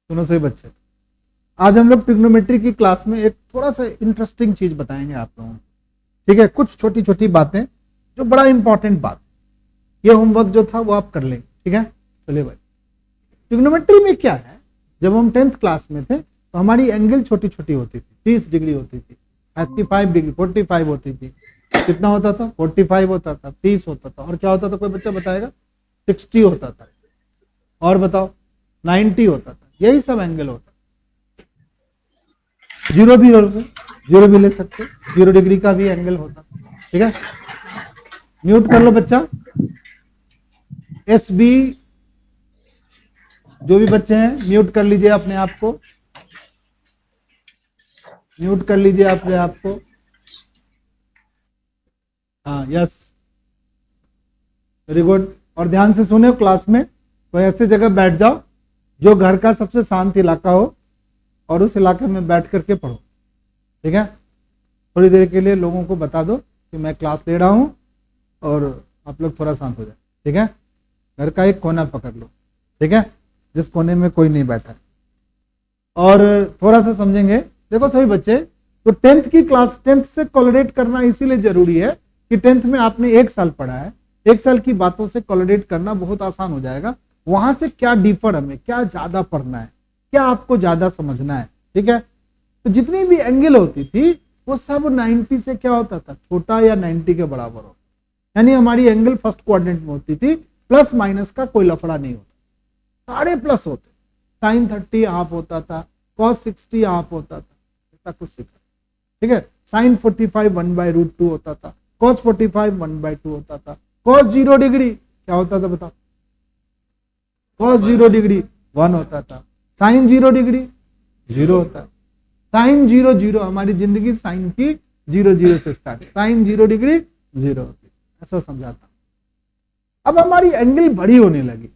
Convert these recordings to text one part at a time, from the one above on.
सुनो सही बच्चे, आज हम लोग ट्रिग्नोमेट्री की क्लास में एक थोड़ा सा इंटरेस्टिंग चीज बताएंगे आप लोगों को, ठीक है। कुछ छोटी छोटी बातें जो बड़ा इंपॉर्टेंट बात, ये होमवर्क जो था वो आप कर लेंगे, ठीक है। चलिए भाई, ट्रिग्नोमेट्री में क्या है, जब हम 10th क्लास में थे तो हमारी एंगल छोटी छोटी होती थी, 30 डिग्री होती थी, 35 डिग्री, 45 होती थी। कितना होता था? 45 होता था, 30 होता था, और क्या होता था कोई बच्चा बताएगा? 60 होता था, और बताओ 90 होता था। यही सब एंगल होता था। जीरो भी ले सकते, 0 डिग्री का भी एंगल होता, ठीक है। म्यूट कर लो बच्चा। एस बी जो भी बच्चे हैं म्यूट कर लीजिए अपने आप को, म्यूट कर लीजिए अपने आप को। हाँ यस, वेरी गुड। और ध्यान से सुने, क्लास में कोई ऐसी जगह बैठ जाओ जो घर का सबसे शांत इलाका हो, और उस इलाके में बैठ करके पढ़ो, ठीक है। थोड़ी देर के लिए लोगों को बता दो कि मैं क्लास ले रहा हूं और आप लोग थोड़ा शांत हो जाए, ठीक है। घर का एक कोना पकड़ लो, ठीक है, जिस कोने में कोई नहीं बैठा है, और थोड़ा सा समझेंगे। देखो सभी बच्चे, तो 10th की क्लास, 10th से कोलरेट करना इसीलिए जरूरी है कि 10th में आपने 1 साल पढ़ा है, 1 साल की बातों से कोलरेट करना बहुत आसान हो जाएगा। वहां से क्या डिफर, हमें क्या ज्यादा पढ़ना है, क्या आपको ज्यादा समझना है, ठीक है। तो जितनी भी एंगल होती थी वो सब 90 से क्या होता था, छोटा या 90 के बराबर होता, यानी हमारी एंगल फर्स्ट क्वाड्रेंट में होती थी। प्लस माइनस का कोई लफड़ा नहीं होता, सारे प्लस होते। साइन 30 हाफ होता था, कॉस 60 हाफ होता था, ऐसा कुछ सीखा, ठीक है। साइन 45 1/√2 होता था, कॉस 45 1/2 होता था। कॉस 0 डिग्री क्या होता था बताओ? कॉस 0 डिग्री 1 होता था। साइन 0 डिग्री 0 होता है। साइन 0 0, हमारी जिंदगी साइन की 0 0 से स्टार्ट, साइन 0 डिग्री 0 होती है, ऐसा समझाता। अब हमारी एंगल बड़ी होने लगी,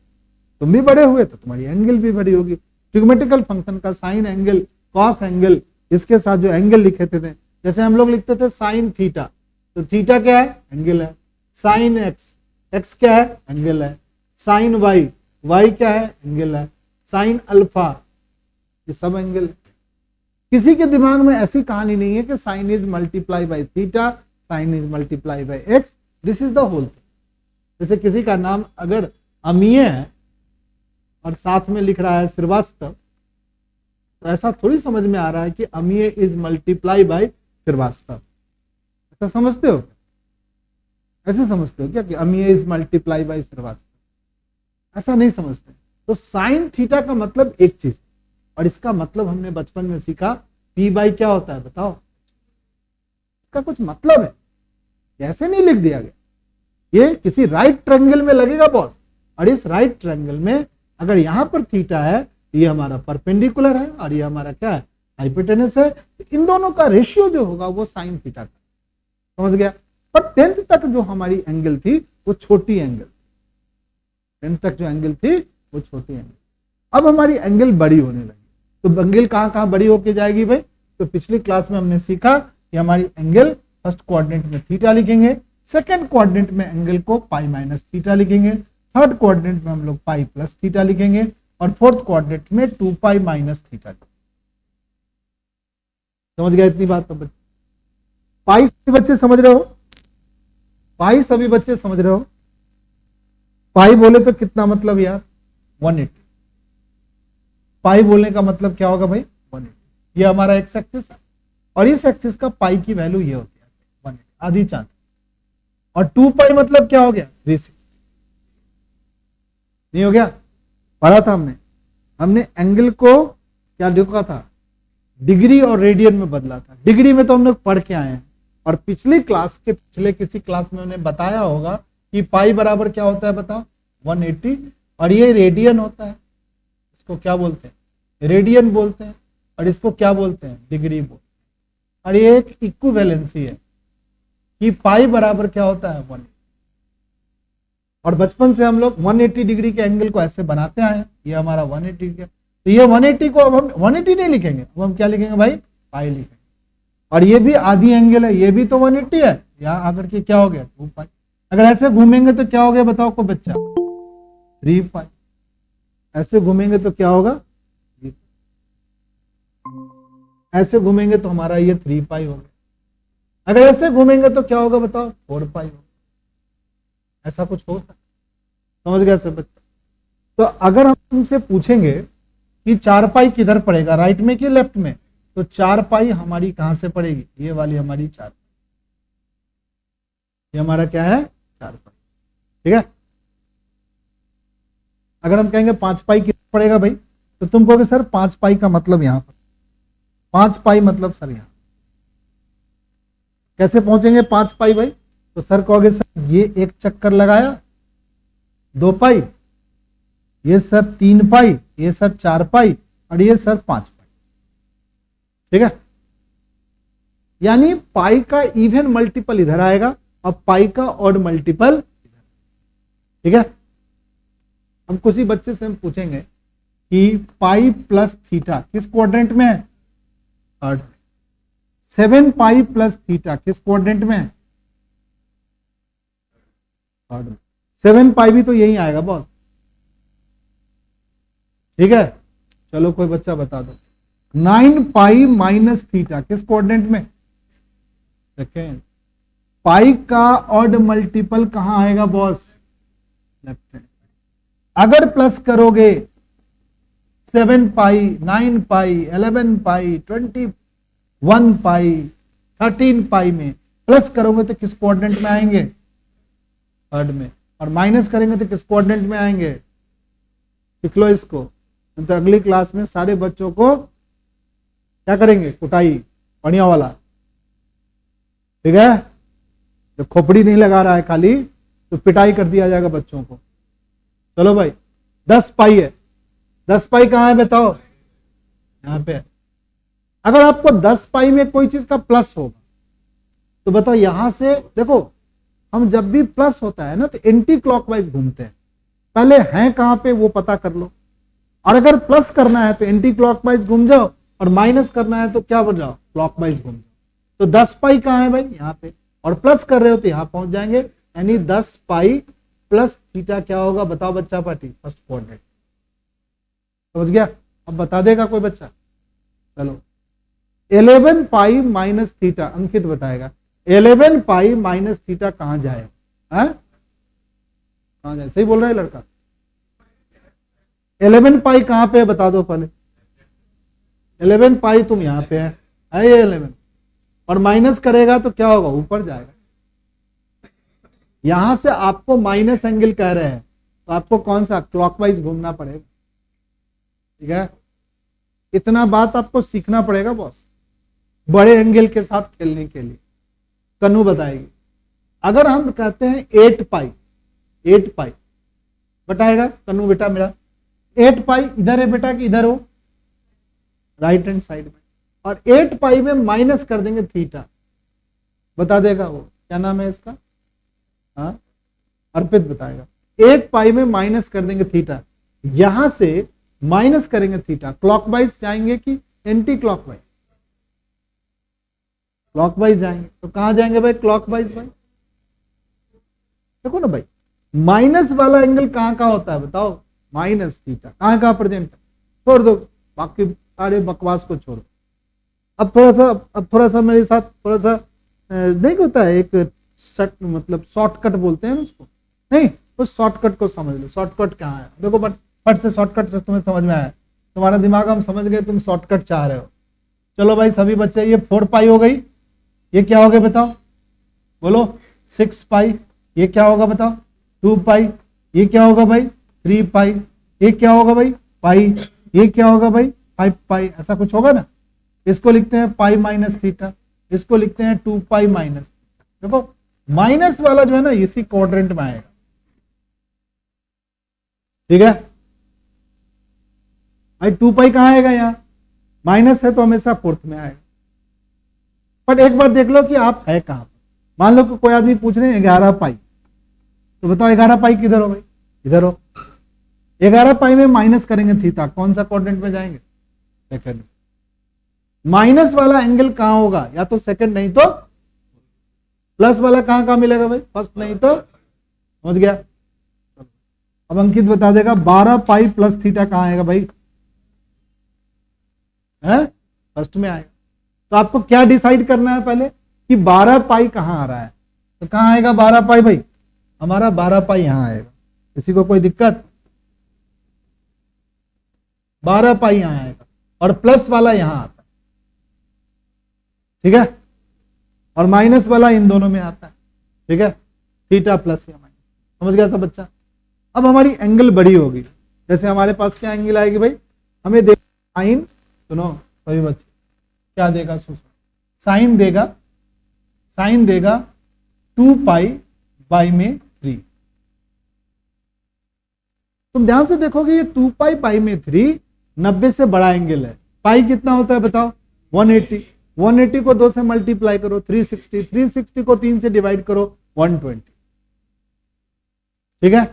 तुम भी बड़े हुए तो तुम्हारी एंगल भी बड़ी होगी। ट्रिग्नोमेट्रिकल फंक्शन का साइन एंगल, कॉस एंगल, इसके साथ जो एंगल लिखे थे, जैसे हम लोग लिखते थे साइन थीटा, तो थीटा क्या है? एंगल है। साइन एक्स, एक्स क्या है? एंगल है। साइन वाई, वाई क्या है? एंगल है। साइन अल्फा, ये सब एंगल है। किसी के दिमाग में ऐसी कहानी नहीं है कि sine is multiply by theta, sine is multiply by x, this is the whole thing. जैसे किसी का नाम अगर अमीय है और साथ में लिख रहा है श्रीवास्तव, तो ऐसा थोड़ी समझ में आ रहा है कि अमीय इज मल्टीप्लाई बाय श्रीवास्तव। ऐसा समझते हो? ऐसे समझते हो क्या कि अमीय इज मल्टीप्लाई बाय श्रीवास्तव? ऐसा नहीं समझते। तो साइन थीटा का मतलब एक चीज, और इसका मतलब हमने बचपन में सीखा, पी बाई क्या होता है बताओ? इसका कुछ मतलब है, ऐसे नहीं लिख दिया गया। ये किसी राइट ट्रायंगल में लगेगा बॉस, और इस राइट ट्रायंगल में अगर यहां पर थीटा है, ये हमारा परपेंडिकुलर है और ये हमारा क्या है? हाइपोटेनस है। तो इन दोनों का रेशियो जो होगा वो साइन थीटा का, समझ गया। पर 10th तक जो हमारी एंगल थी वो छोटी एंगल, 10th तक जो एंगल थी वो छोटी एंगल। अब हमारी एंगल बड़ी होने लगी, तो एंगल कहां कहां बड़ी होके जाएगी भाई? तो पिछली क्लास में हमने सीखा कि हमारी एंगल फर्स्ट क्वाड्रेंट में थीटा लिखेंगे, सेकेंड क्वाड्रेंट में एंगल को पाई माइनस थीटा लिखेंगे, थर्ड क्वाड्रेंट में हम लोग पाई प्लस थीटा लिखेंगे, और फोर्थ क्वाड्रेंट में 2 पाई माइनस थीटा। समझ गया इतनी बात? तो बच्चे पाई सभी बच्चे समझ रहे हो? पाई सभी बच्चे समझ रहे हो? पाई बोले तो कितना मतलब यार? 180। पाई बोलने का मतलब क्या होगा भाई? 180। ये हमारा एक्स एक्सिस है, और इस एक्सिस का पाई की वैल्यू ये होती है 180, आधी चांद। और 2 पाई मतलब क्या हो गया? 360। नहीं हो गया? पढ़ा था हमने एंगल को क्या लिखा था? डिग्री और रेडियन में बदला था। डिग्री में तो हम लोग पढ़ के आए हैं, और पिछली क्लास के पिछले किसी क्लास में उन्हें बताया होगा कि पाई बराबर क्या होता है बताओ? 180। और ये रेडियन होता है, इसको क्या बोलते हैं? रेडियन बोलते हैं। और इसको क्या बोलते हैं? डिग्री बोलते हैं। और ये एक इक्विवेलेंसी है कि पाई बराबर क्या होता है? 180। और बचपन से हम लोग 180 डिग्री के एंगल को ऐसे बनाते आए हैं। ये हमारा 180 का, तो ये 180 को अब हम 180 नहीं लिखेंगे, अब हम क्या लिखेंगे भाई? पाई लिखेंगे। और ये भी आधी एंगल है, ये भी तो 180 है, यहाँ आकर के क्या हो गया? 2 पाई। अगर ऐसे घूमेंगे तो क्या हो गया बताओ को बच्चा? 3 पाई। ऐसे घूमेंगे तो क्या होगा? ऐसे घूमेंगे तो हमारा ये 3 पाई होगा, अगर ऐसे घूमेंगे तो क्या होगा बताओ, 4 पाई होगा। ऐसा कुछ होता, समझ गया सब बच्चा? तो अगर हम तुमसे पूछेंगे कि 4 पाई किधर पड़ेगा, राइट में कि लेफ्ट में, तो 4 पाई हमारी कहां से पड़ेगी, ये वाली हमारी 4 पाई, ये हमारा क्या है 4 पाई, ठीक है। अगर हम कहेंगे 5 पाई किधर पड़ेगा भाई, तो तुम कहोगे सर 5 पाई का मतलब यहां पर, 5 पाई मतलब सर यहां, कैसे पहुंचेंगे 5 पाई भाई, तो सर कहोगे सर ये एक चक्कर लगाया 2 पाई, ये सर 3 पाई, ये सर 4 पाई, और ये सर 5 पाई, ठीक है। यानी पाई का इवन मल्टीपल इधर आएगा और पाई का ऑड मल्टीपल, ठीक है। हम किसी बच्चे से हम पूछेंगे कि पाई प्लस थीटा किस क्वाड्रेंट में है, थर्ड। 7 पाई प्लस थीटा किस क्वाड्रेंट में है, थर्ड में। 7 पाई भी तो यही आएगा बॉस, ठीक है। चलो कोई बच्चा बता दो, 9 पाई माइनस थीटा किस क्वाड्रेंट में, सेकेंड। पाई का ऑड मल्टीपल कहां आएगा बॉस, लेफ्ट हैंड। अगर प्लस करोगे 7 पाई, 9 पाई, 11 पाई, 21 पाई, 13 पाई में प्लस करोगे तो किस क्वाड्रेंट में आएंगे, थर्ड में, और माइनस करेंगे तो किस क्वाड्रेंट में आएंगे, सीख लो इसको। तो अगली क्लास में सारे बच्चों को क्या करेंगे, कुटाई बढ़िया वाला, ठीक है। जो खोपड़ी नहीं लगा रहा है खाली, तो पिटाई कर दिया जाएगा बच्चों को। चलो भाई 10 पाई है, 10 पाई कहां है बताओ, यहां पे है। अगर आपको 10 पाई में कोई चीज का प्लस होगा तो बताओ, यहां से देखो, हम जब भी प्लस होता है ना तो एंटी क्लॉकवाइज घूमते हैं, पहले हैं कहां पे वो पता कर लो, और अगर प्लस करना है तो एंटी क्लॉकवाइज घूम जाओ, और माइनस करना है तो क्या बन जाओ, क्लॉकवाइज घूम जाओ। तो 10 पाई कहां है भाई, यहां पे, और प्लस कर रहे हो तो यहां पहुंच जाएंगे, यानी 10 पाई प्लस थीटा क्या होगा बताओ बच्चा पार्टी, फर्स्ट क्वाड्रेंट। समझ गया, अब बता देगा कोई बच्चा, चलो 11 पाई माइनस थीटा, अंकित बताएगा 11 पाई माइनस थीटा कहां जाए, कहां जाए, सही बोल रहा है लड़का। 11 पाई कहां पे है बता दो पहले, 11 पाई तुम यहां पे है ये 11, और माइनस करेगा तो क्या होगा, ऊपर जाएगा। यहां से आपको माइनस एंगल कह रहे हैं तो आपको कौन सा, क्लॉकवाइज घूमना पड़ेगा, ठीक है। इतना बात आपको सीखना पड़ेगा बॉस, बड़े एंगल के साथ खेलने के लिए। कन्नू बताएगी, अगर हम कहते हैं 8 पाई, 8 पाई बताएगा कन्नू बेटा मेरा, 8 पाई इधर है बेटा कि इधर हो, राइट हैंड साइड में, और 8 पाई में माइनस कर देंगे थीटा, बता देगा वो, क्या नाम है इसका, हाँ अर्पित बताएगा। 8 पाई में माइनस कर देंगे थीटा, यहां से माइनस करेंगे थीटा, क्लॉकवाइज जाएंगे कि एंटी क्लॉकवाइज, क्लॉकवाइज जाएंगे, तो कहां जाएंगे भाई, क्लॉकवाइज भाई। देखो ना भाई, माइनस वाला एंगल कहां का होता है बताओ, माइनस थीटा कहां प्रेजेंट है, छोड़ दो बाकी सारे बकवास को छोड़ो। अब थोड़ा सा मेरे साथ थोड़ा सा नहीं होता है, एक मतलब शॉर्टकट बोलते हैं उसको, नहीं उस शॉर्टकट को समझ लो, शॉर्टकट कहाँ है देखो, बट फट से शॉर्टकट से तुम्हें समझ में आया, तुम्हारा दिमाग हम समझ गए, तुम शॉर्टकट चाह रहे हो। चलो भाई सभी बच्चे, ये 4 पाई हो गई, ये क्या हो गया बताओ, बोलो 6 पाई, ये क्या होगा बताओ 2 पाई, ये क्या होगा भाई 3 पाई, ये क्या होगा भाई पाई, ये क्या होगा भाई 5 पाई, ऐसा कुछ होगा ना। इसको लिखते हैं पाई माइनस थीटा, इसको लिखते हैं 2 पाई माइनस। देखो माइनस वाला जो है ना इसी क्वाड्रेंट में आएगा, ठीक है भाई। 2 पाई कहां आएगा, यहाँ माइनस है तो हमेशा फोर्थ में आएगा। बट एक बार देख लो कि आप है कहां पर। मान लो कि कोई आदमी पूछ रहे हैं 11 पाई, तो बताओ 11 पाई किधर हो भाई, इधर हो। 11 पाई में माइनस करेंगे थीटा, कौन सा क्वाड्रेंट में जाएंगे, सेकंड। माइनस वाला एंगल कहां होगा, या तो सेकंड नहीं तो प्लस वाला कहां मिलेगा भाई, फर्स्ट नहीं तो, समझ गया। अब अंकित बता देगा 12 पाई प्लस थीटा कहां आएगा भाई, है फर्स्ट में आएगा। तो आपको क्या डिसाइड करना है पहले कि 12 पाई कहां आ रहा है। तो कहां आएगा 12 पाई भाई, हमारा 12 पाई यहां आएगा। किसी को कोई दिक्कत? 12 पाई यहां आएगा और प्लस वाला यहां आता है, ठीक है, और माइनस वाला इन दोनों में आता है, ठीक है, थीटा प्लस या माइनस। समझ गया सब बच्चा? अब हमारी एंगल बड़ी होगी, जैसे हमारे पास क्या एंगल आएगी भाई, हमें देख साइन, सुनो सभी बच्चे क्या देगा, साइन देगा, साइन देगा 2 पाई बाई में 3। तुम ध्यान से देखोगे ये 2 पाई बाई में 3 90 से बड़ा एंगल है। पाई कितना होता है बताओ, 180। 180 को 2 से मल्टीप्लाई करो 360, 360 को 3 से डिवाइड करो 120, ठीक है,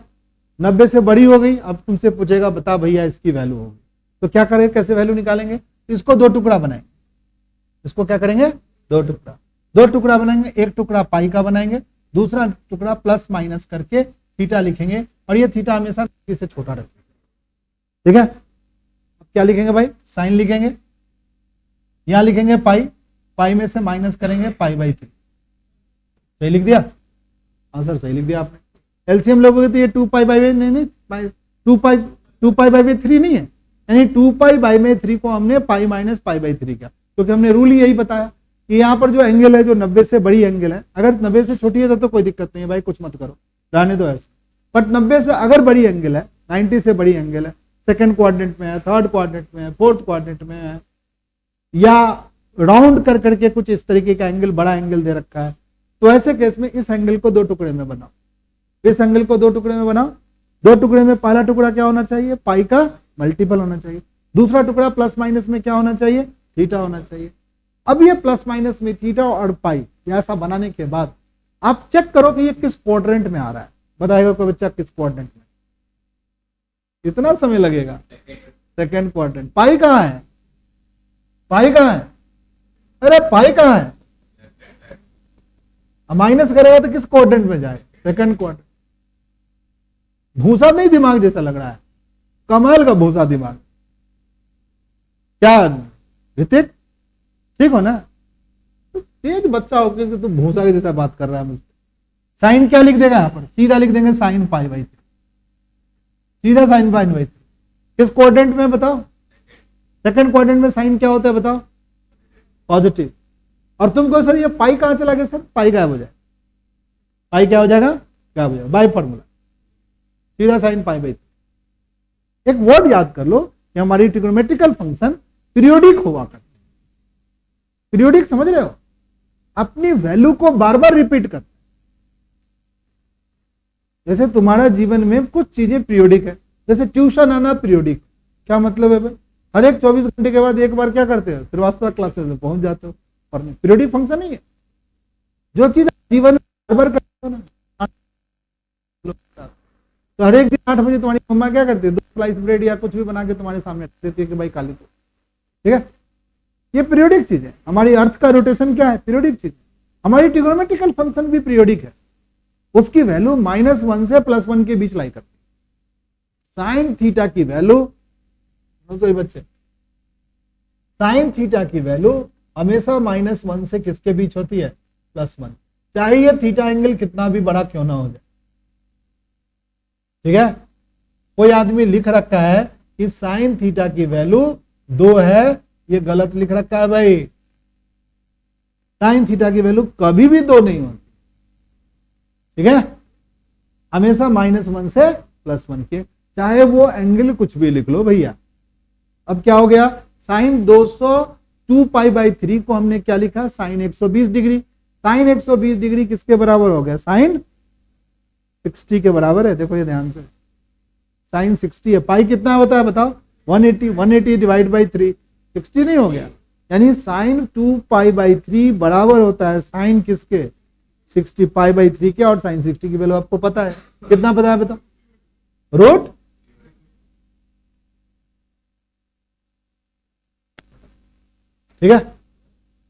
90 से बड़ी हो गई। अब तुमसे पूछेगा बता भैया इसकी वैल्यू होगी, तो क्या करेंगे, कैसे वैल्यू निकालेंगे, इसको 2 टुकड़ा बनाएंगे, इसको क्या करेंगे 2 टुकड़ा, 2 टुकड़ा बनाएंगे, एक टुकड़ा पाई का बनाएंगे, दूसरा टुकड़ा प्लस माइनस करके थीटा लिखेंगे, और ये थीटा हमेशा 30 से छोटा रखेंगे, ठीक है। अब क्या लिखेंगे भाई, साइन लिखेंगे, यहां लिखेंगे पाई, पाई में से माइनस करेंगे पाई बाई 3। सही लिख दिया? हाँ सर सही लिख दिया आपने। एलसीएम लोगोगे तो ये 2 पाई बाई नहीं 2 पाई बाई 3 नहीं है, यानी 2 पाई बाई में 3 को हमने पाई माइनस पाई बाई 3 किया, क्योंकि हमने रूल यही बताया कि यहाँ पर जो एंगल है जो 90 से बड़ी एंगल है, अगर 90 से छोटी है तो कोई दिक्कत नहीं है भाई, कुछ मत करो, रहने दो ऐसे, बट 90 से अगर बड़ी एंगल है, 90 से बड़ी एंगल है, सेकंड क्वाड्रेंट में है, थर्ड क्वाड्रेंट में है, फोर्थ क्वाड्रेंट में है, या राउंड कर करके कुछ इस तरीके का एंगल, बड़ा एंगल दे रखा है, तो ऐसे केस में इस एंगल को 2 टुकड़े में बनाओ, इस एंगल को 2 टुकड़े में बनाओ। 2 टुकड़े में पहला टुकड़ा क्या होना चाहिए, पाई का मल्टीपल होना चाहिए, दूसरा टुकड़ा प्लस माइनस में क्या होना चाहिए, थीटा होना चाहिए। अब ये प्लस माइनस में थीटा और पाई ऐसा बनाने के बाद आप चेक करो कि ये किस क्वाड्रेंट में आ रहा है। बताएगा कोई बच्चा किस क्वाड्रेंट में? कितना समय लगेगा? Second quadrant. पाई कहां है, पाई कहां है, अरे पाई कहां है, माइनस करेगा तो किस क्वाड्रेंट में जाए, सेकंड क्वाड्रेंट। भूसा नहीं दिमाग जैसा लग रहा है, कमाल का भूसा दिमाग, क्या ऋतिक ठीक हो ना? तो तेज बच्चा होकर तो भूसा के जैसा बात कर रहा है मुझसे। साइन क्या लिख देगा यहां पर, सीधा लिख देंगे साइन पाई बाई 3, सीधा साइन पाई बाई 3। किस क्वाड्रेंट में बताओ, सेकंड क्वाड्रेंट में साइन क्या होता है बताओ, पॉजिटिव। और तुमको सर ये पाई कहां चला गया, सर पाई गायब हो जाए, पाई क्या हो जाएगा, गायब हो जाएगा, बाय फॉर्मूला सीधा साइन पाई बाई 3। एक वर्ड याद कर लो कि हमारी ट्रिग्नोमेट्रिकल फंक्शन पीरियोडिक हुआ करती, पीरियोडिक समझ रहे हो, अपनी वैल्यू को बार बार रिपीट करते। जैसे तुम्हारा जीवन में कुछ चीजें पीरियोडिक है, जैसे ट्यूशन आना पीरियोडिक। क्या मतलब है भाई, हर एक 24 घंटे के बाद एक बार क्या करते हो, फिर वास्तविक क्लासेस में पहुंच जाते हो, और पीरियोडिक फंक्शन नहीं है। जो चीज जीवन में बार बार करते हो ना, तो हर एक दिन 8 बजे तुम्हारी मम्मा क्या करती है, 2 स्लाइस ब्रेड या कुछ भी बना के तुम्हारे सामने रख देती है कि भाई काली तो, ठीक है, ये पीरियोडिक चीज है। हमारी अर्थ का रोटेशन क्या है, पीरियोडिक चीज। हमारी ट्रिग्नोमेट्रिकल फंक्शन भी पीरियोडिक है, उसकी वैल्यू -1 से +1 के बीच लाई करती है। साइन थीटा की वैल्यू, बच्चे साइन थीटा की वैल्यू हमेशा -1 से किसके बीच होती है, +1, चाहे ये थीटा एंगल कितना भी बड़ा क्यों ना हो जाए, ठीक है। कोई आदमी लिख रखा है कि साइन थीटा की वैल्यू 2 है, ये गलत लिख रखा है भाई। साइन थीटा की वैल्यू कभी भी 2 नहीं होती, ठीक है, हमेशा -1 से +1 के, चाहे वो एंगल कुछ भी लिख लो भैया। अब क्या हो गया, साइन 202 पाई बाई 3 को हमने क्या लिखा, साइन 120 डिग्री। साइन 120 डिग्री किसके बराबर हो गया, साइन 60 के बराबर है। देखो ये ध्यान से, साइन 60 है, पाई कितना होता है बताओ, 180, 180 डिवाइड बाई 3, 60 नहीं हो गया, यानी साइन 2 पाई बाई 3 बराबर होता है साइन किसके, 60 पाई बाई 3 के। और साइन 60 की वैल्यू आपको पता है, कितना पता है बताओ, रूट, ठीक है।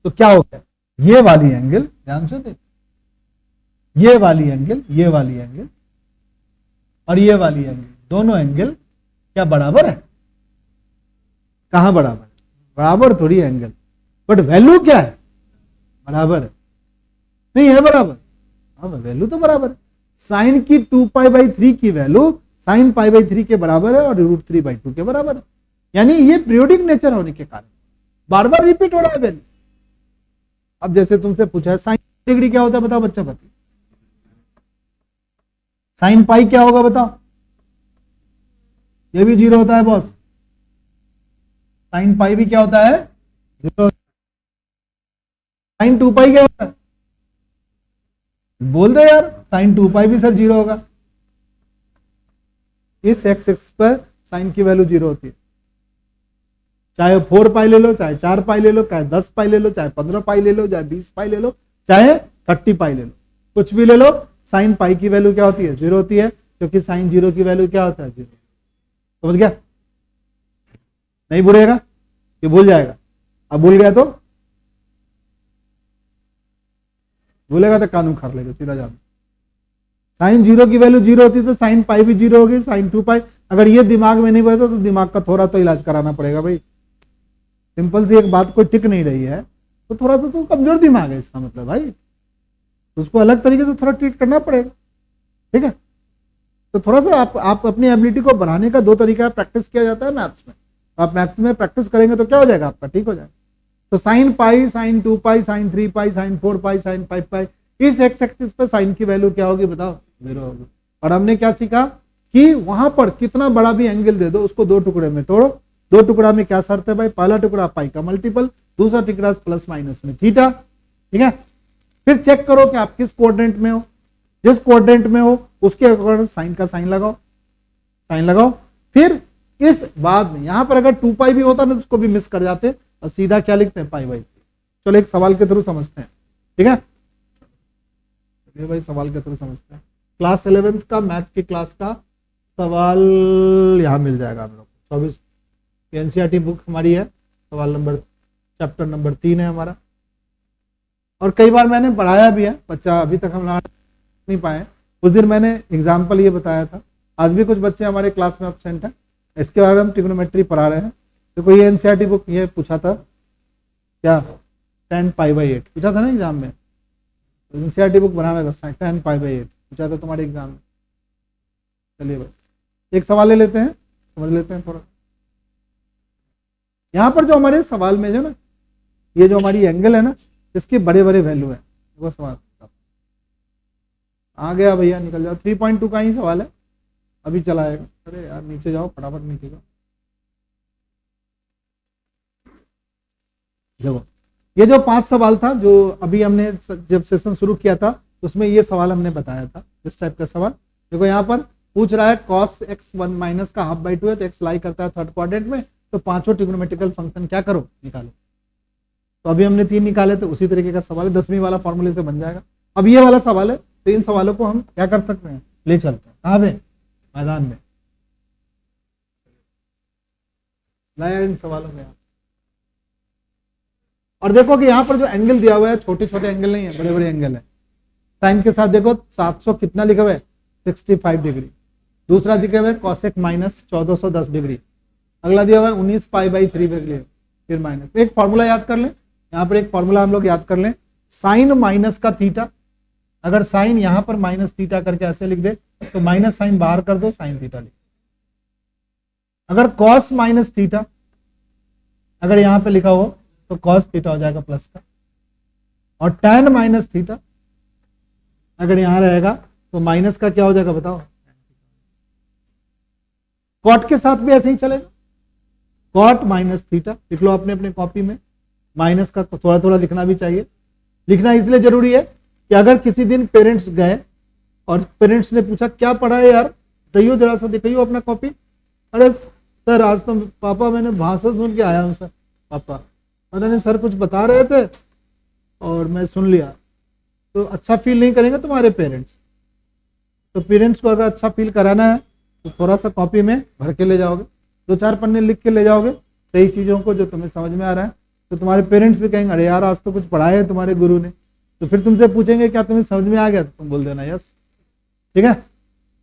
तो क्या हो गया, ये वाली एंगल ध्यान से देख, ये वाली एंगल, ये वाली एंगल और ये वाली एंगल, दोनों एंगल क्या बराबर है, कहां बराबर, बराबर थोड़ी एंगल। बट वैल्यू क्या है, बराबर है, नहीं है बराबर, हाँ वैल्यू तो बराबर है। साइन की 2π/3 की वैल्यू साइन π/3 के बराबर है और √3/2 के बराबर है, यानी ये पीरियोडिक नेचर होने के कारण बार बार रिपीट हो रहा है वैल्यू। अब जैसे तुमसे पूछा है साइन डिग्री क्या होता है, बताओ बच्चा बताओ, साइन पाई क्या होगा बताओ, ये भी 0 होता है बॉस, साइन पाई भी क्या होता है 0, साइन 2π क्या होता है, बोल दो यार, साइन 2π भी सर 0 होगा, इस एक्स एक्सिस पर साइन की वैल्यू 0 होती है, चाहे 4π ले लो, चाहे 4π ले लो, चाहे 10π ले लो, चाहे 15π ले लो, चाहे 20π ले लो, चाहे 30π ले लो, कुछ भी ले लो, साइन पाई की वैल्यू क्या होती है 0 होती है, क्योंकि साइन 0 की वैल्यू क्या होता है 0। समझ गया, नहीं भूलेगा, ये भूल जाएगा, अब भूल गया तो भूलेगा तो कानून खा लेगा सीधा जान। साइन 0 की वैल्यू 0 होती है तो साइन पाई भी 0 होगी, साइन 2π, अगर ये दिमाग में नहीं बैठा तो दिमाग का थोड़ा तो इलाज कराना पड़ेगा भाई, सिंपल सी एक बात कोई टिक नहीं रही है तो थोड़ा सा तो कमजोर दिमाग है इसका मतलब भाई, उसको अलग तरीके से थोड़ा ट्रीट करना पड़ेगा, ठीक है। तो थोड़ा सा आप अपनी एबिलिटी को बढ़ाने का 2 तरीका है, प्रैक्टिस किया जाता है मैथ्स में, आप मैथ्स में प्रैक्टिस करेंगे तो क्या हो जाएगा आपका, ठीक हो जाएगा। तो sine pi, sine 2π, sine 3π, sine 4π, sine 5π, इस एक्स एक्सिस पर साइन की वैल्यू क्या होगी बताओ 0 होगी। और हमने क्या सीखा कि वहां पर कितना बड़ा भी एंगल दे दो उसको 2 टुकड़े में तोड़ो, 2 टुकड़ा में क्या शर्त है भाई, पहला टुकड़ा पाई का मल्टीपल, दूसरा टुकड़ा प्लस माइनस में थीटा, ठीक है। फिर चेक करो कि आप किस कोऑर्डिनेट में हो, जिस कोऑर्डिनेट में हो उसके अकॉर्डिंग साइन का साइन लगाओ, साइन लगाओ। फिर इस बाद में यहां पर अगर 2π भी होता ना तो उसको भी मिस कर जाते और सीधा क्या लिखते हैं π/3। चलो एक सवाल के थ्रू समझते हैं, ठीक है, चलिए भाई सवाल के थ्रू समझते हैं। क्लास 11th का मैथ की क्लास का सवाल यहां मिल जाएगा हम लोग, 24 एनसीईआरटी बुक हमारी है, सवाल नंबर चैप्टर नंबर 3 है हमारा, और कई बार मैंने पढ़ाया भी है, बच्चा अभी तक हम नहीं पाए। उस दिन मैंने एग्जाम्पल ये बताया था, आज भी कुछ बच्चे हमारे क्लास में एब्सेंट हैं, इसके बारे में हम ट्रिग्नोमेट्री पढ़ा रहे हैं। तो कोई एनसीईआरटी बुक ये पूछा था क्या 10π/8 पूछा था ना एग्जाम में, एनसीईआरटी बुक बनाना था 10π/8 पूछा था तुम्हारे एग्जाम में। चलिए भाई एक सवाल ले लेते हैं, समझ लेते हैं थोड़ा। यहाँ पर जो हमारे सवाल में जो ना ये जो हमारी एंगल है ना इसकी बड़े बड़े वैल्यू है, वो सवाल आ गया भैया, निकल जाओ। 3.2 का ही सवाल है, अभी चला आएगा। अरे यार नीचे जाओ फटाफट, नीचे जाओ। देखो ये जो 5 सवाल था जो अभी हमने जब सेशन शुरू किया था उसमें ये सवाल हमने बताया था, इस टाइप का सवाल। देखो यहाँ पर पूछ रहा है cos x1 माइनस का ½ है तो x लाई करता है थर्ड क्वाड्रेंट में, तो पांचों ट्रिग्नोमेट्रिकल फंक्शन क्या करो निकालो। तो अभी हमने 3 निकाले तो उसी तरीके का सवाल है, 10वीं वाला फॉर्मूले से बन जाएगा। अब ये वाला सवाल है तो इन सवालों को हम क्या कर सकते हैं, ले चलते हैं कहाँ पे, मैदान में लाया इन सवालों में। और देखो कि यहाँ पर जो एंगल दिया हुआ है छोटे छोटे एंगल नहीं है, बड़े बड़े एंगल है। साइन के साथ देखो 700 कितना लिखा हुआ है 65 डिग्री, दूसरा दिखा हुआ है कॉसेक माइनस 1410 डिग्री, अगला दिया हुआ है 19π/3 डिग्री, फिर माइनस। एक फॉर्मूला याद कर लें, यहाँ पर एक फॉर्मूला हम लोग याद कर लें, साइन माइनस का थीटा, अगर साइन यहाँ पर माइनस थीटा करके ऐसे लिख दे तो माइनस साइन बाहर कर दो, साइन थीटा लिख। अगर कॉस माइनस थीटा अगर यहाँ पे लिखा हो तो कॉस थीटा हो जाएगा प्लस का, और टैन माइनस थीटा अगर यहां रहेगा तो माइनस का क्या हो जाएगा बताओ। कॉट के साथ भी ऐसे ही चलेगा, कॉट माइनस थीटा लिख लो अपने अपने कॉपी में, माइनस का थोड़ा थोड़ा लिखना भी चाहिए। लिखना इसलिए जरूरी है कि अगर किसी दिन पेरेंट्स गए और पेरेंट्स ने पूछा क्या पढ़ा है यार, दियो जरा सा दिखाइयो अपना कॉपी। अरे सर आज तो पापा मैंने भाषण सुन के आया हूं सर, पापा पता नहीं सर कुछ बता रहे थे और मैं सुन लिया, तो अच्छा फील नहीं करेंगे तुम्हारे पेरेंट्स। तो पेरेंट्स को अगर अच्छा फील कराना है तो थोड़ा सा कॉपी में भर के ले जाओगे, 2-4 पन्ने लिख के ले जाओगे सही चीज़ों को जो तुम्हें समझ में आ रहा है, तो तुम्हारे पेरेंट्स भी कहेंगे अरे यार आज तो कुछ पढ़ाया है तुम्हारे गुरु ने। तो फिर तुमसे पूछेंगे क्या तुम्हें समझ में आ गया, तो तुम बोल देना यस, ठीक है।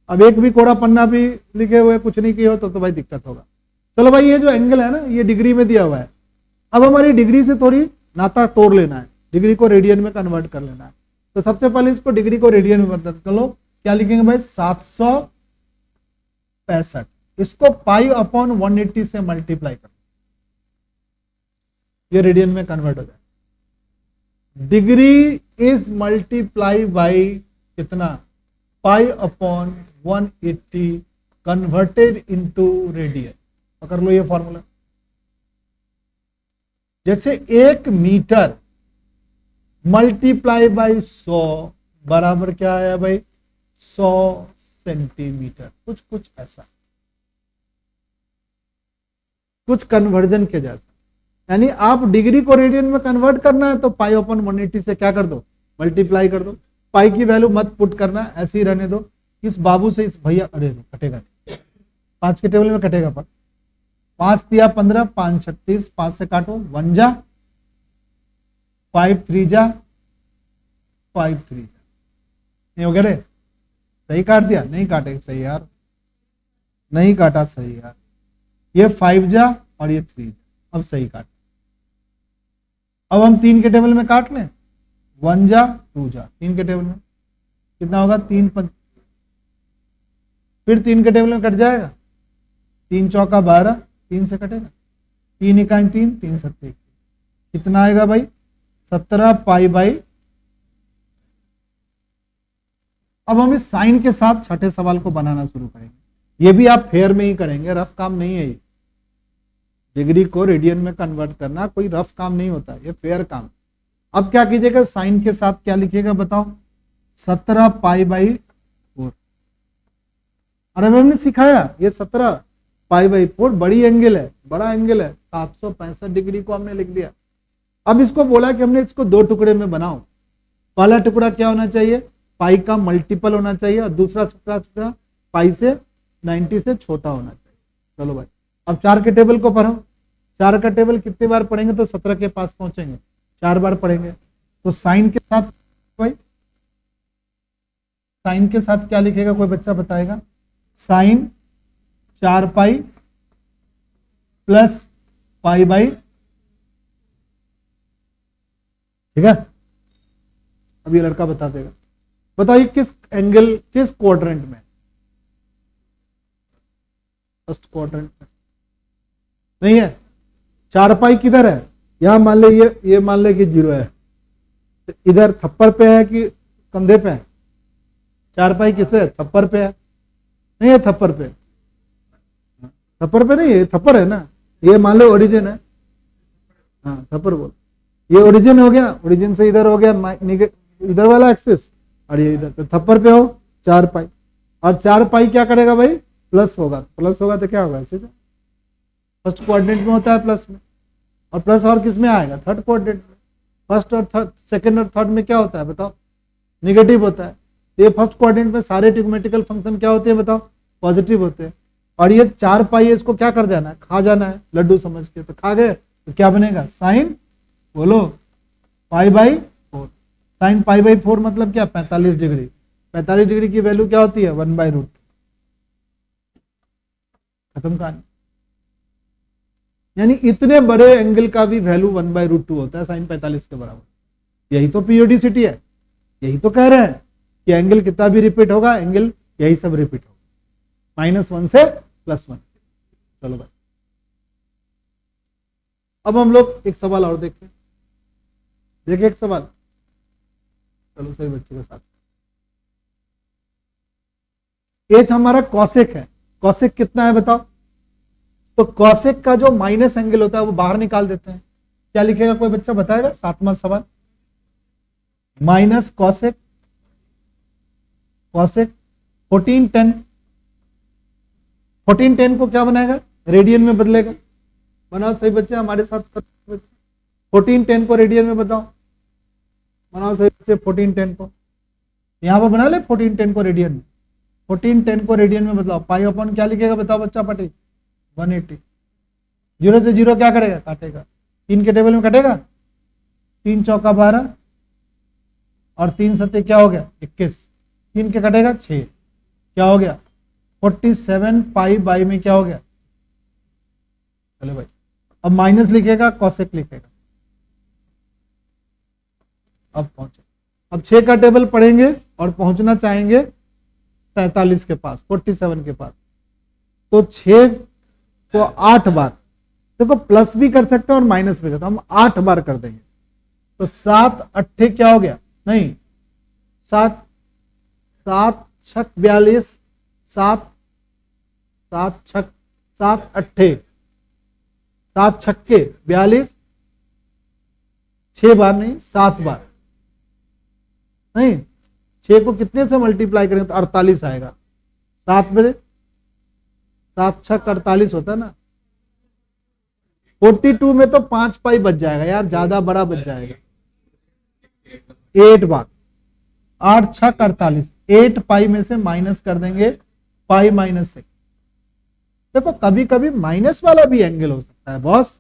अब एक भी कोरा पन्ना भी लिखे हुए कुछ नहीं किया हो तो भाई दिक्कत होगा। चलो भाई ये जो एंगल है ना ये डिग्री में दिया हुआ है, अब हमारी डिग्री से थोड़ी नाता तोड़ लेना है, डिग्री को रेडियन में कन्वर्ट कर लेना है। तो सबसे पहले इसको डिग्री को रेडियन में बदल चलो, क्या लिखेंगे भाई 765, इसको पाई अपॉन 180 से मल्टीप्लाई कर, ये रेडियन में कन्वर्ट हो जाए। डिग्री इज मल्टीप्लाई बाई कितना, pi upon 180 converted into radian. पकड़ लो ये फॉर्मूला। जैसे 1 मीटर मल्टीप्लाई बाई 100 बराबर क्या आया भाई 100 सेंटीमीटर, कुछ ऐसा, कुछ कन्वर्जन के जैसा। यानी आप डिग्री को रेडियन में कन्वर्ट करना है तो पाई अपॉन 180 से क्या कर दो, मल्टीप्लाई कर दो। पाई की वैल्यू मत पुट करना, ऐसे ही रहने दो। इस बाबू से इस भैया, अरे कटेगा 5 के टेबल में कटेगा, पर 5 दिया 15, 5 36, 5 से काटो 1 जा 5 3 जा 5 3 जा, नहीं हो गया रे, सही काट दिया, नहीं काटे सही यार, नहीं काटा सही यार, ये 5 जा और ये 3 जा, अब सही काट। अब हम 3 के टेबल में काट लें, 1 जा 2 जा, 3 के टेबल में कितना होगा 3 5, फिर 3 के टेबल में कट जाएगा, 3 चौका 12, 3 से कटेगा, 3 इकाई 3, 3 सत्ते कितना आएगा भाई 17 पाई बाई। अब हम इस साइन के साथ छठे सवाल को बनाना शुरू करेंगे। ये भी आप फेयर में ही करेंगे, रफ काम नहीं है ये। डिग्री को रेडियन में कन्वर्ट करना कोई रफ काम नहीं होता, ये फेयर काम। अब क्या कीजिएगा, साइन के साथ क्या लिखिएगा बताओ, 17 पाई बाई 4। अरे हमने सिखाया ये 17 पाई बाई 4 बड़ी एंगल है, बड़ा एंगल है, 765 डिग्री को हमने लिख दिया। अब इसको बोला कि हमने इसको 2 टुकड़े में बनाओ। पहला टुकड़ा क्या होना चाहिए, पाई का मल्टीपल होना चाहिए, और दूसरा टुकड़ा पाई से 90 से छोटा होना चाहिए। चलो भाई अब 4 के टेबल को पढ़ो। 4 का टेबल कितनी बार पढ़ेंगे तो 17 के पास पहुंचेंगे, 4 बार पढ़ेंगे। तो साइन के साथ भाई, साइन के साथ क्या लिखेगा, कोई बच्चा बताएगा। Sine 4 pi plus pi by, ठीक है। अब ये लड़का बता देगा, बताइए किस एंगल, किस क्वाड्रेंट में, फर्स्ट क्वाड्रेंट में नहीं है। 4 पाई किधर है, यहां मान ले, ये मान ले कि 0 है, इधर थप्पड़ पे है कि कंधे पे है, 4 पाई किससे है, थप्पड़ पे है, नहीं है थप्पड़ पे, थप्पड़ पे नहीं है, थप्पड़ है ना, ये मान लो ओरिजिन है, हाँ थप्पड़ बोल, ये ओरिजिन हो गया, ओरिजिन से इधर हो गया इधर वाला एक्सिस, और ये इधर, तो थप्पड़ पे हो 4 पाई, और 4 पाई क्या करेगा भाई प्लस होगा, प्लस होगा तो क्या होगा, ऐसे फर्स्ट क्वाड्रेंट में होता है प्लस में, और प्लस और किस में आएगा, थर्ड क्वाड्रेंट में। फर्स्ट और थर्ड, सेकंड और थर्ड में क्या होता है बताओ, निगेटिव होता है। ये फर्स्ट क्वाड्रेंट में सारे ट्रिग्मेटिकल फंक्शन क्या होते हैं बताओ, पॉजिटिव होते हैं। और ये 4 पाई है, इसको क्या कर जाना है, खा जाना है लड्डू समझ के, तो खा गए तो क्या बनेगा, साइन बोलो pi by 4। Sine pi by 4 मतलब क्या, 45 डिग्री। 45 डिग्री की वैल्यू क्या होती है, 1/√। खत्म कहानी। यानी इतने बड़े एंगल का भी वैल्यू 1/√2 होता है, साइन 45 के बराबर। यही तो पीरियोडिसिटी है, यही तो कह रहे हैं कि एंगल कितना भी रिपीट होगा, एंगल यही सब रिपीट होगा, -1 से +1। चलो भाई अब हम लोग एक सवाल और देखते, देखिए एक सवाल, चलो सही बच्चे के साथ। एच हमारा कॉसेक है, कॉसेक कितना है बताओ, तो कॉसेक का जो माइनस एंगल होता है वो बाहर निकाल देते हैं। क्या लिखेगा कोई बच्चा बताएगा, 7वां सवाल। माइनस कॉसेक, कॉसेक 1410, 1410 को क्या बनाएगा, रेडियन में बदलेगा। बनाओ सही बच्चे हमारे साथ, 1410 को रेडियन में बताओ, बनाओ सही बच्चे 1410 को, यहां पर बना ले 1410 को रेडियन में, 1410 को रेडियन में बदलाओ। पाई अपॉन क्या लिखेगा बताओ बच्चा, पटे 180। 0 से 0 क्या करेगा, काटेगा, 3 के टेबल में कटेगा, 3 चौका 12 और 3 सत्ते क्या हो गया 21, 3 के कटेगा 6, क्या हो गया 47 पाई बाई में क्या हो गया। चलो भाई अब माइनस लिखेगा, कॉसेक लिखेगा, अब पहुंचे। अब 6 का टेबल पढ़ेंगे और पहुंचना चाहेंगे 47 के पास, 47 के पास। तो 6 को 8 बार, देखो प्लस भी कर सकते हैं और माइनस भी करते हैं, हम 8 बार कर देंगे। तो 7 अट्ठे क्या हो गया, नहीं 7 7 छक 42, 7 7 छक 7 अट्ठे 7 छक्के 42, 6 बार नहीं 7 बार, नहीं 6 को कितने से मल्टीप्लाई करेंगे तो 48 आएगा। 7 बजे 7 छक 48 होता है ना। 42 में तो 5 पाई बच जाएगा यार, ज्यादा बड़ा बच जाएगा। 8 बार, 8 छक 48, 8 पाई में से माइनस कर देंगे पाई -6। देखो कभी कभी माइनस वाला भी एंगल हो सकता है बॉस।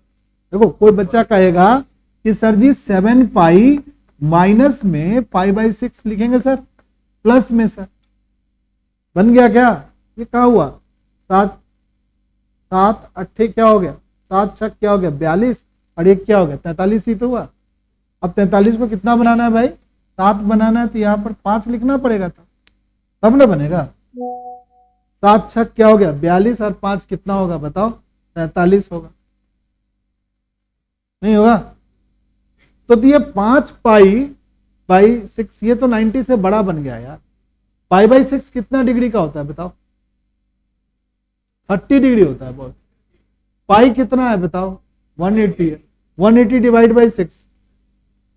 देखो कोई बच्चा कहेगा कि सर जी 7 पाई माइनस में पाई/6 लिखेंगे सर, प्लस में सर बन गया क्या, ये क्या हुआ 7 7 अट्ठे क्या हो गया, 7 छक क्या हो गया 42 और एक क्या हो गया 43 ही तो हुआ। अब 43 को कितना बनाना है भाई, 7 बनाना है, तो यहाँ पर 5 लिखना पड़ेगा था, तब ना बनेगा। 7 छक क्या हो गया 42 और 5 कितना होगा बताओ, 43 होगा, नहीं होगा। तो ये 5 पाई/6, ये तो 90 से बड़ा बन गया यार। पाई/6 कितना डिग्री का होता है बताओ, 30 डिग्री होता है बॉस। पाई कितना है बताओ, 180 है। 180 divide by 6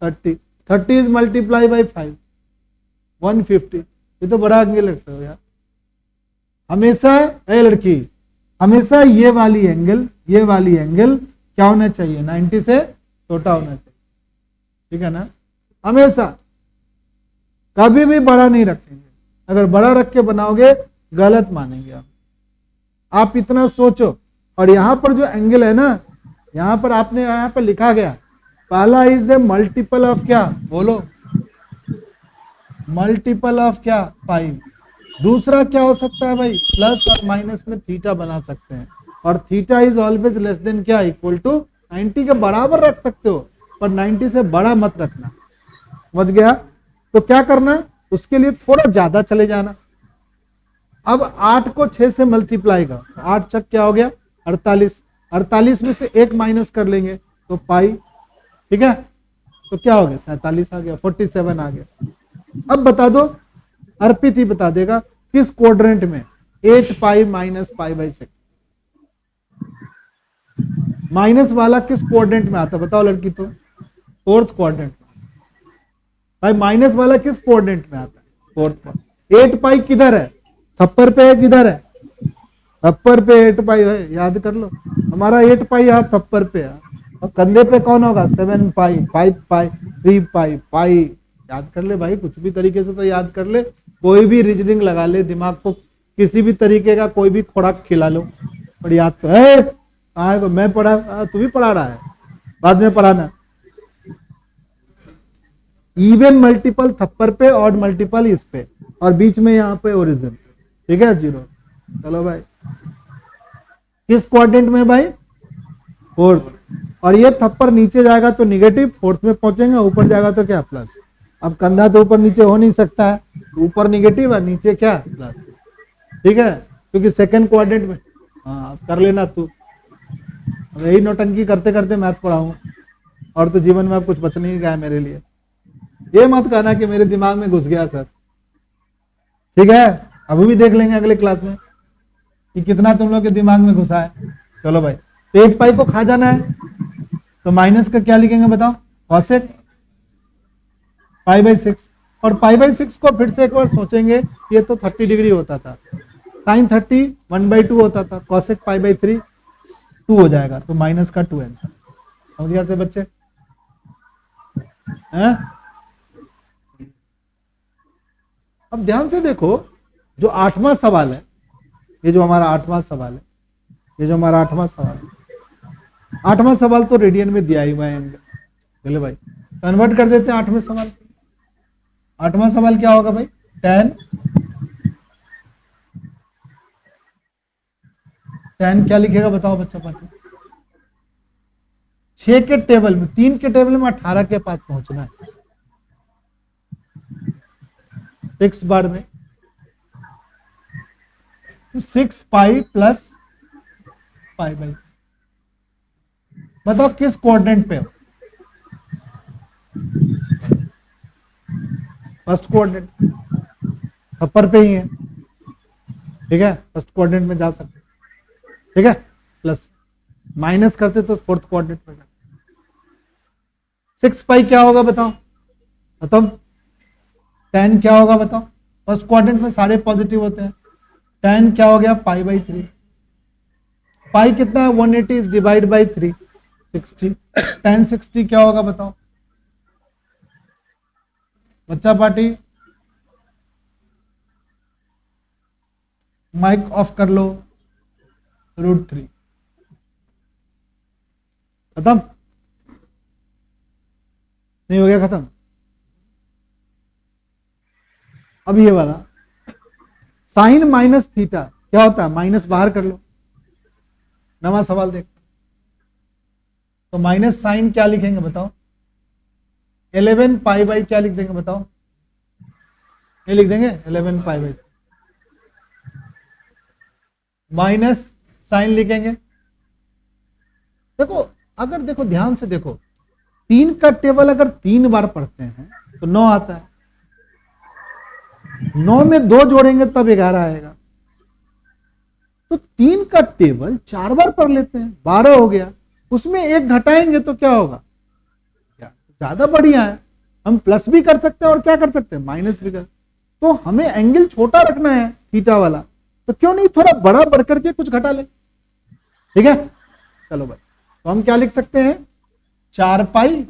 30, 30 is multiply by 5 150। ये तो बड़ा एंगल लगता है यार। हमेशा ए लड़की, हमेशा ये वाली एंगल क्या होना चाहिए, 90 से छोटा होना चाहिए, ठीक है ना। हमेशा कभी भी बड़ा नहीं रखेंगे, अगर बड़ा रख के बनाओगे गलत मानेंगे आप इतना सोचो। और यहां पर जो एंगल है ना, यहां पर आपने यहां पर लिखा गया, पहला इज द मल्टीपल ऑफ क्या, बोलो मल्टीपल ऑफ क्या, पाई। दूसरा क्या हो सकता है भाई, प्लस और माइनस में थीटा बना सकते हैं, और theta is always less than क्या, इक्वल टू 90 के बराबर रख सकते हो, पर 90 से बड़ा मत रखना, समझ गया। तो क्या करना, उसके लिए थोड़ा ज्यादा चले जाना। अब 8 को 6 से मल्टीप्लाई कर, 8 छक क्या हो गया 48, 48 में से 1 माइनस कर लेंगे तो पाई, ठीक है। तो क्या हो गया 47 आ गया, 47 आ गया। अब बता दो, अर्पित ही बता देगा किस क्वाड्रेंट में 8 पाई माइनस पाई/6, माइनस वाला किस क्वाड्रेंट में आता है बताओ लड़की, तो 4th क्वाड्रेंट। भाई माइनस वाला किस क्वाड्रेंट में आता है, 4th। 8 पाई किधर है, थप्पर पे है, किधर है, थप्पर पे 8 पाई है, याद कर लो। हमारा 8 पाई यहाँ थप्पर पे है, और कंधे पे कौन होगा 7 पाई, 5 पाई, 3 पाई, पाई। याद कर ले भाई, कुछ भी तरीके से तो याद कर ले, कोई भी रीजनिंग लगा ले, दिमाग को किसी भी तरीके का कोई भी खुराक खिला लो, पर याद तो है। कहा मैं पढ़ा, तू भी पढ़ा रहा है, बाद में पढ़ाना। इवन मल्टीपल थप्पर पे, ऑड मल्टीपल इस पे, और बीच में यहाँ पे ओरिजिन, ठीक है 0। चलो भाई किस क्वाड्रेंट में भाई, 4th। और ये थप्पर नीचे जाएगा तो निगेटिव, 4th में पहुंचेंगे, ऊपर जाएगा तो क्या प्लस। अब कंधा तो ऊपर नीचे हो नहीं सकता है, ऊपर निगेटिव है नीचे क्या प्लस, ठीक है, क्योंकि 2nd क्वाड्रेंट में। हाँ कर लेना तू, यही नौटंकी करते करते मैथ पढ़ाऊं, और तो जीवन में अब कुछ बच नहीं गया मेरे लिए। ये मत कहना कि मेरे दिमाग में घुस गया सर, ठीक है। अभी भी देख लेंगे अगले क्लास में कि कितना तुम लोग के दिमाग में घुसा है। चलो भाई, 8 पाई को खा जाना है, तो माइनस का क्या लिखेंगे बताओ, कॉसेक पाई/6। और पाई/6 को फिर से एक बार सोचेंगे, ये तो 30 डिग्री होता था, साइन 30 1/2 होता था, कॉसेक पाई/3 2 हो जाएगा, तो माइनस का 2 आंसर। समझ गया से बच्चे हैं? अब ध्यान से देखो, जो 8वां सवाल है, ये जो हमारा 8वां सवाल है, ये जो हमारा 8वां सवाल है, 8वां सवाल तो रेडियन में दिया ही हुआ है। चले भाई कन्वर्ट कर देते हैं 8वें सवाल। 8वां सवाल क्या होगा भाई, 10 क्या लिखेगा बताओ बच्चा पार्टी। 6 के टेबल में, 3 के टेबल में 18 के पास पहुंचना है, 6 बार में, तो 6 पाई प्लस पाई बाई। बताओ किस कोऑर्डिनेट पे हो? फर्स्ट कोऑर्डिनेट, अपर पे ही है, ठीक है, फर्स्ट कोऑर्डिनेट में जा सकते, ठीक है, प्लस माइनस करते तो फोर्थ कोऑर्डिनेट में जाते। 6 पाई क्या होगा बताओ, बताओ 10 क्या होगा बताओ, फर्स्ट क्वाड्रेंट में सारे पॉजिटिव होते हैं, 10 क्या हो गया पाई बाई 3, पाई कितना है 180 डिवाइड बाई 3 60, 10 60 क्या होगा बताओ बच्चा पार्टी, माइक ऑफ कर लो, √3 खत्म, नहीं हो गया खत्म। अब ये वाला साइन माइनस थीटा क्या होता है, माइनस बाहर कर लो, नवा सवाल देख, तो माइनस साइन क्या लिखेंगे बताओ, 11 पाई बाई क्या लिख देंगे बताओ, ये लिख देंगे 11 पाई बाई, माइनस साइन लिखेंगे। देखो अगर देखो ध्यान से देखो, 3 का टेबल अगर 3 बार पढ़ते हैं तो 9 आता है, 9 में 2 जोड़ेंगे तब 11 आएगा, तो 3 का टेबल 4 बार पढ़ लेते हैं 12 हो गया, उसमें 1 घटाएंगे तो क्या होगा, ज्यादा बढ़िया है, हम प्लस भी कर सकते हैं और क्या कर सकते हैं माइनस भी कर, तो हमें एंगल छोटा रखना है थीटा वाला, तो क्यों नहीं थोड़ा बड़ा बढ़ करके कुछ घटा ले, ठीक है। चलो भाई, तो हम क्या लिख सकते हैं 4 पाई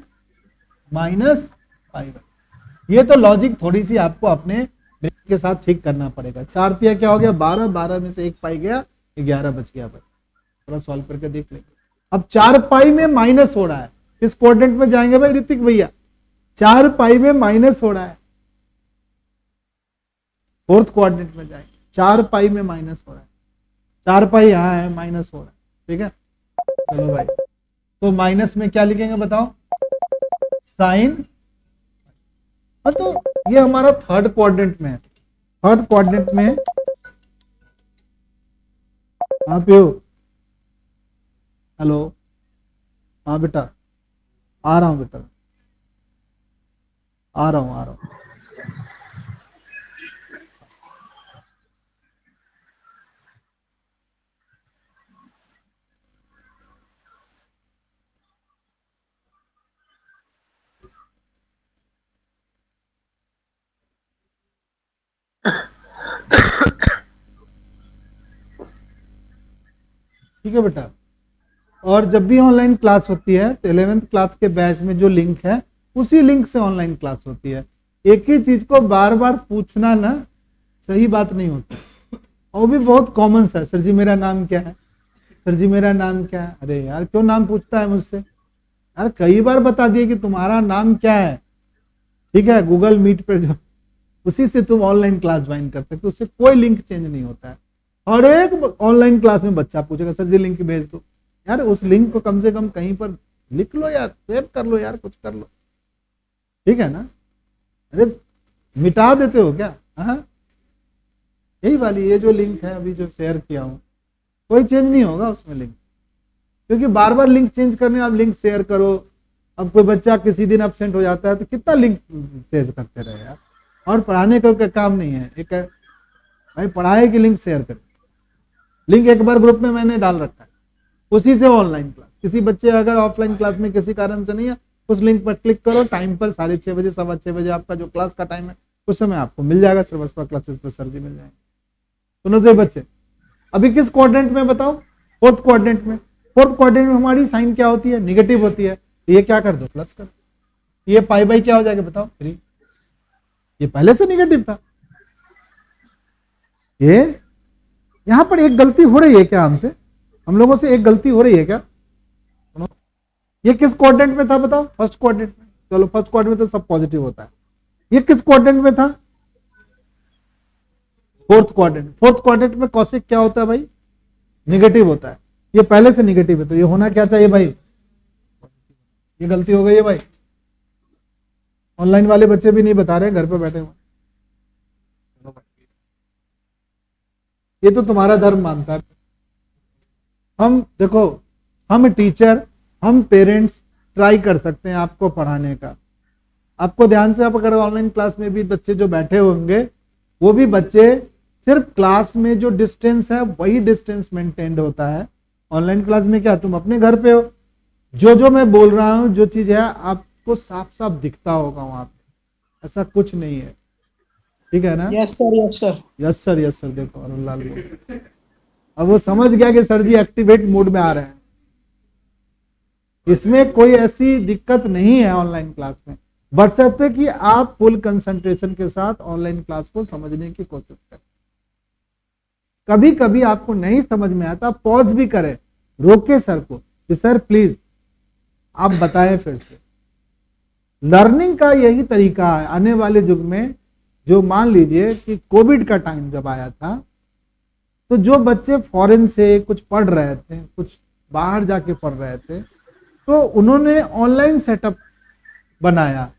माइनस पाई बाई, ये तो लॉजिक थोड़ी सी आपको अपने ब्रेक के साथ ठीक करना पड़ेगा। 4 तिया क्या हो गया 12, 12 में से 1 पाई गया 11 बच गया भाई, थोड़ा सॉल्व करके देख लेंगे। अब 4 पाई में माइनस हो रहा है, किस कोऑर्डिनेट में जाएंगे भाई ऋतिक भैया, 4 पाई में माइनस हो रहा है, फोर्थ कोऑर्डिनेट में जाएंगे, 4 पाई में माइनस हो रहा है, 4 पाई यहां है माइनस हो रहा है, ठीक है। चलो भाई, तो माइनस में क्या लिखेंगे बताओ साइन, तो ये हमारा थर्ड क्वाड्रेंट में है, थर्ड क्वाड्रेंट में कहां पे हो, हेलो, हाँ बेटा आ रहा हूं बेटा, आ रहा हूं। ठीक है बेटा, और जब भी ऑनलाइन क्लास होती है तो 11th क्लास के बैच में जो लिंक है उसी लिंक से ऑनलाइन क्लास होती है, एक ही चीज को बार बार पूछना ना सही बात नहीं होती, और भी बहुत कॉमन सा, सर जी मेरा नाम क्या है, सर जी मेरा नाम क्या है, अरे यार क्यों नाम पूछता है मुझसे यार, कई बार बता दिए कि तुम्हारा नाम क्या है, ठीक है, गूगल मीट पर जो उसी से तुम ऑनलाइन क्लास ज्वाइन कर सकते हो, उससे कोई लिंक चेंज नहीं होता है। और एक ऑनलाइन क्लास में बच्चा पूछेगा सर जी लिंक भेज दो, यार उस लिंक को कम से कम कहीं पर लिख लो यार, सेव कर लो यार, कुछ कर लो, ठीक है ना, अरे मिटा देते हो क्या, हाँ यही वाली ये जो लिंक है अभी जो शेयर किया हूं कोई चेंज नहीं होगा उसमें लिंक, क्योंकि बार बार लिंक चेंज करने, आप लिंक शेयर करो, अब कोई बच्चा किसी दिन एब्सेंट हो जाता है तो कितना लिंक शेयर करते रहे यार, और पढ़ाने का काम नहीं है, एक है भाई पढ़ाए कि लिंक शेयर करें, लिंक एक बार ग्रुप में मैंने डाल रखा है, उसी से ऑनलाइन क्लास, किसी बच्चे अगर ऑफलाइन क्लास में किसी कारण से नहीं है उस लिंक पर क्लिक करो, टाइम पर 6:30 बजे 6:15 बजे आपका जो क्लास का टाइम है उस समय आपको मिल जाएगा, सर्वस्वा क्लासेस पर सर जी मिल जाएंगे। सुनो तो बच्चे, अभी किस क्वाड्रेंट में बताओ, फोर्थ क्वाड्रेंट में, फोर्थ क्वाड्रेंट में हमारी साइन क्या होती है निगेटिव होती है, तो ये क्या कर दो प्लस कर, ये पाई बाई क्या हो जाएगा बताओ 3, ये पहले से निगेटिव था, ये यहां पर एक गलती हो रही है क्या हमसे, हम लोगों से एक गलती हो रही है क्या, ये किस क्वाड्रेंट में था बताओ, फर्स्ट क्वाड्रेंट में, चलो फर्स्ट क्वाड्रेंट में तो सब पॉजिटिव होता है, ये किस क्वाड्रेंट में था, फोर्थ क्वाड्रेंट, फोर्थ क्वाड्रेंट में कॉसेक क्या होता है भाई निगेटिव होता है, ये पहले से निगेटिव है, तो ये होना क्या चाहिए भाई, ये गलती हो गई है भाई, ऑनलाइन वाले बच्चे भी नहीं बता रहे घर पे बैठे हुए, ये तो तुम्हारा धर्म मानता है। हम देखो, हम टीचर, हम पेरेंट्स ट्राई कर सकते हैं आपको पढ़ाने का। आपको ध्यान से, आप अगर ऑनलाइन क्लास में भी बच्चे जो बैठे होंगे, वो भी बच्चे सिर्फ क्लास में जो डिस्टेंस है वही डिस्टेंस मेंटेन होता है। ऑनलाइन क्लास में क्या, तुम अपने घर पे हो, जो जो मैं बोल रहा हूं, जो चीज है आपको साफ साफ दिखता होगा वहां पे, ऐसा कुछ नहीं है। ठीक है ना? Yes sir, yes sir. Yes sir, yes sir. देखो अरुण लाल को अब वो समझ गया कि सर जी एक्टिवेट मोड में आ रहे हैं। इसमें कोई ऐसी दिक्कत नहीं है ऑनलाइन क्लास में, बशर्ते कि आप फुल कंसंट्रेशन के साथ ऑनलाइन क्लास को समझने की कोशिश करें। कभी कभी आपको नहीं समझ में आता, पॉज भी करें, रोके सर को कि सर प्लीज आप बताएं फिर से। लर्निंग का यही तरीका है आने वाले युग में। जो मान लीजिए कि कोविड का टाइम जब आया था, तो जो बच्चे फॉरेन से कुछ पढ़ रहे थे, कुछ बाहर जाके पढ़ रहे थे, तो उन्होंने ऑनलाइन सेटअप बनाया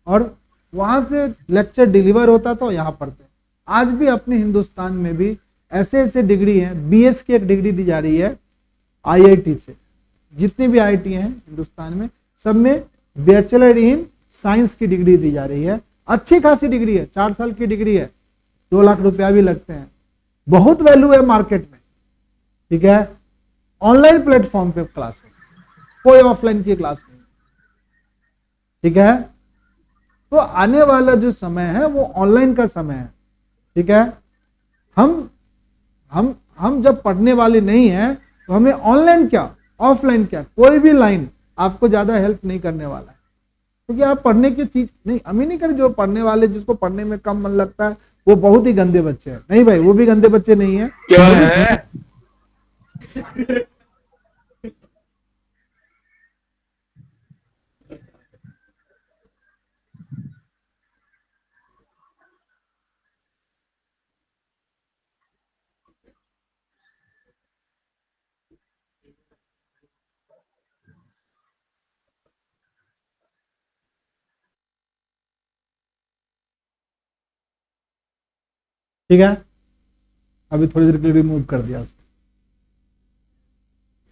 और वहां से लेक्चर डिलीवर होता था, यहाँ पढ़ते। आज भी अपने हिंदुस्तान में भी ऐसे ऐसे डिग्री हैं, बीएस की एक डिग्री दी जा रही है आईआईटी से। जितनी भी आईआईटी हैं हिंदुस्तान में, सब में बैचलर इन साइंस की डिग्री दी जा रही है। अच्छी खासी डिग्री है, 4 साल की डिग्री है, 2 लाख रुपया भी लगते हैं, बहुत वैल्यू है मार्केट में। ठीक है? ऑनलाइन प्लेटफॉर्म पे क्लास है, कोई ऑफलाइन की क्लास नहीं। ठीक है? तो आने वाला जो समय है वो ऑनलाइन का समय है। ठीक है? हम जब पढ़ने वाले नहीं हैं, तो हमें ऑनलाइन क्या ऑफलाइन क्या कोई भी लाइन आपको ज्यादा हेल्प नहीं करने वाला है, क्योंकि आप पढ़ने की चीज नहीं, हम ही नहीं करें। जो पढ़ने वाले, जिसको पढ़ने में कम मन लगता है, वो बहुत ही गंदे बच्चे हैं। नहीं भाई, वो भी गंदे बच्चे नहीं है। क्या है? ठीक है? अभी थोड़ी देर के लिए रिमूव कर दिया उसको।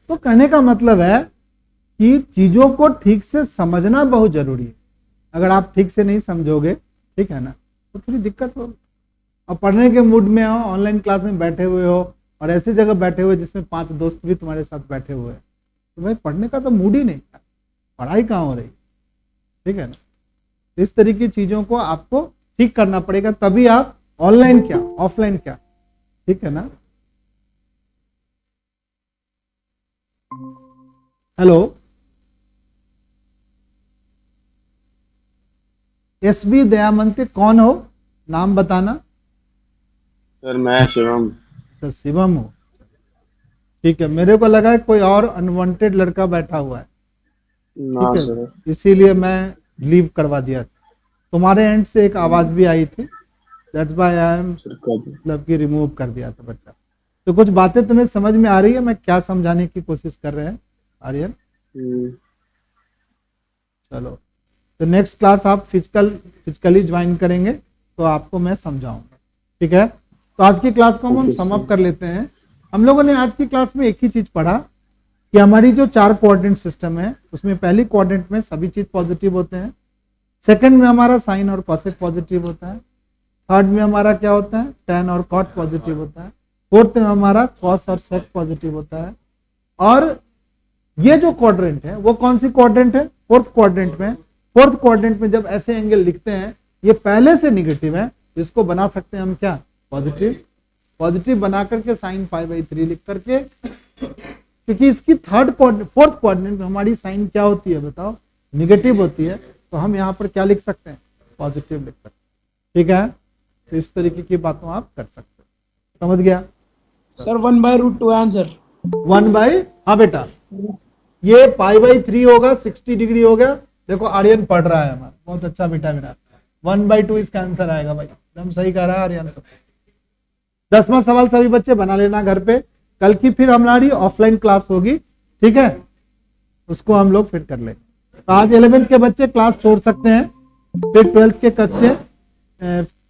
तो कहने का मतलब है कि चीजों को ठीक से समझना बहुत जरूरी है। अगर आप ठीक से नहीं समझोगे, ठीक है ना, तो थोड़ी दिक्कत होगी। और पढ़ने के मूड में हो, ऑनलाइन क्लास में बैठे हुए हो और ऐसी जगह बैठे हुए जिसमें 5 दोस्त भी तुम्हारे साथ बैठे हुए हैं, तो भाई पढ़ने का तो मूड ही नहीं है, पढ़ाई कहाँ हो रही। ठीक है ना? इस तरह की चीजों को आपको ठीक करना पड़ेगा, तभी आप ऑनलाइन क्या ऑफलाइन क्या, ठीक है ना। हेलो, एसबी दयामंती कौन हो, नाम बताना। सर मैं शिवम। अच्छा, शिवम हो, ठीक है। मेरे को लगा है कोई और अनवांटेड लड़का बैठा हुआ है, ना ठीक है, सर। इसीलिए मैं लीव करवा दिया। तुम्हारे एंड से एक आवाज भी आई थी, दैट्स व्हाई आई एम मतलब कि रिमूव कर दिया था बच्चा। तो कुछ बातें तुम्हें समझ में आ रही है मैं क्या समझाने की कोशिश कर रहे हैं आर्यन? चलो, तो नेक्स्ट क्लास आप फिजिकली ज्वाइन करेंगे तो आपको मैं समझाऊंगा, ठीक है। तो आज की क्लास को हम सम अप कर लेते हैं। हम लोगों ने आज की क्लास में एक ही चीज पढ़ा कि हमारी जो 4 कोऑर्डिनेट सिस्टम है, उसमें पहली कोऑर्डिनेट में सभी चीज पॉजिटिव होते हैं, सेकंड में हमारा साइन और कॉसेक पॉजिटिव होता है, थर्ड में हमारा क्या होता है, tan और cot पॉजिटिव होता है, फोर्थ में हमारा cos और sec पॉजिटिव होता है। और ये जो क्वाड्रेंट है वो कौन सी क्वाड्रेंट है, फोर्थ क्वाड्रेंट में। फोर्थ क्वाड्रेंट में जब ऐसे एंगल लिखते हैं, ये पहले से निगेटिव है, इसको बना सकते हैं हम क्या, पॉजिटिव। पॉजिटिव बना करके साइन π/3 लिख करके, क्योंकि इसकी फोर्थ क्वाड्रेंट में हमारी साइन क्या होती है बताओ, निगेटिव होती है, तो हम यहाँ पर क्या लिख सकते हैं, पॉजिटिव लिख सकते हैं, ठीक है। तो इस तरीके की बातों आप कर सकते हो, समझ गया सर? 1/√2 आंसर 1/, हाँ बेटा, ये π/3 होगा, 60 डिग्री हो गया। देखो आर्यन पढ़ रहा है हमारा, बहुत अच्छा बेटा मेरा। 1/2 इसका आंसर आएगा भाई, एकदम सही कह रहा है आर्यन। तो 10वां सवाल सभी बच्चे बना लेना घर पे। कल की फिर हमारी ऑफलाइन क्लास होगी, ठीक है, उसको हम लोग फिर कर लेंगे। तो आज 11th के बच्चे क्लास छोड़ सकते हैं, फिर 12th के बच्चे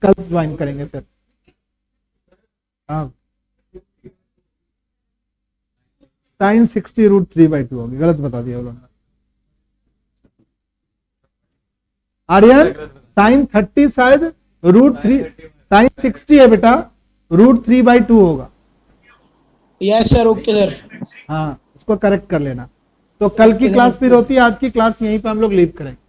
कल ज्वाइन करेंगे फिर। हाँ, साइन 60√3/2 होगी, गलत बता दिया उन्होंने। आर्यन साइन 30 शायद √3, साइन 60 है बेटा, √3/2 होगा। Yes sir, okay sir. हाँ, इसको करेक्ट कर लेना। तो कल की क्लास फिर होती है, आज की क्लास यहीं पे हम लोग लीव करेंगे।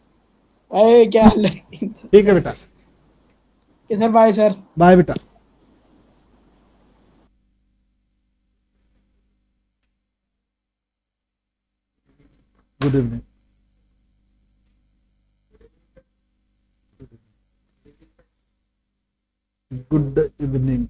अरे क्या हाल है? ठीक है बेटा, okay sir, bye sir. Bye बेटा। Good evening. Good evening.